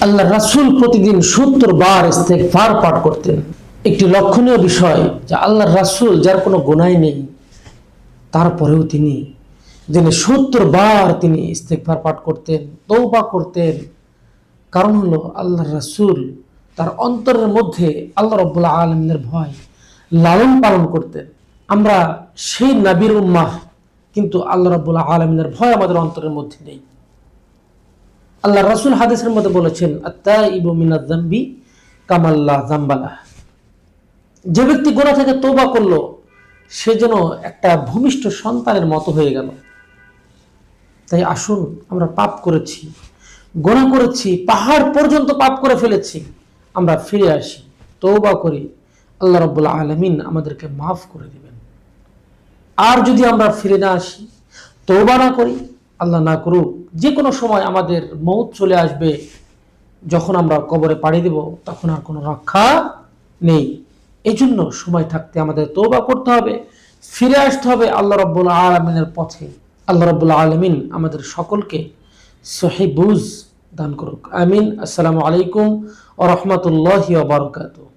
আল্লাহ রাসূল প্রতিদিন 70 বার ইস্তেগফার পাঠ করতেন। একটি লক্ষণীয় বিষয় যে আল্লাহ রাসূল যার কোনো গুনাহ নেই, তারপরেও তিনি দিনে 70 বার তিনি ইস্তেগফার পাঠ করতেন, তওবা করতেন। কারণ হলো আল্লাহ রাসূল তার অন্তরের মধ্যে আল্লাহ রাব্বুল আলামিনের ভয় লালন পালন করতেন। আমরা সেই নবীর উম্মাহ, কিন্তু আল্লাহ রাব্বুল আলামিনের ভয় আমাদের অন্তরের মধ্যে নেই। আল্লাহ রাসূল হাদিসের মধ্যে বলেছেন, আত-তাইবু মিনাজ যামবি কামাল্লা যামবালা। যে ব্যক্তি গুনাহ থেকে তওবা করলো, সে যেন একটা ভূমিষ্ঠ সন্তানের মতো হয়ে গেল। তাই আসুন, আমরা পাপ করেছি, গুনাহ করেছি, পাহাড় পর্যন্ত পাপ করে ফেলেছি, আমরা ফিরে আসি, তওবা করি, আল্লাহ রাব্বুল আলামিন আমাদেরকে মাফ করে দিবেন। আর যদি আমরা ফিরে না আসি, তওবা না করি, আল্লাহ না করুক যে কোনো সময় আমাদের মৌত চলে আসবে, যখন আমরা কবরে পাড়ি দেব, তখন আর কোনো রক্ষা নেই। এই জন্য সময় থাকতে আমাদের তওবা করতে হবে, ফিরে আসতে হবে আল্লাহ রাব্বুল আলামিনের পথে। আল্লাহ রাব্বুল আলামিন আমাদের সকলকে সহিহ বুঝ দান করুক, আমিন। আসসালামু আলাইকুম ওয়া রাহমাতুল্লাহি ওয়া বারাকাতুহু।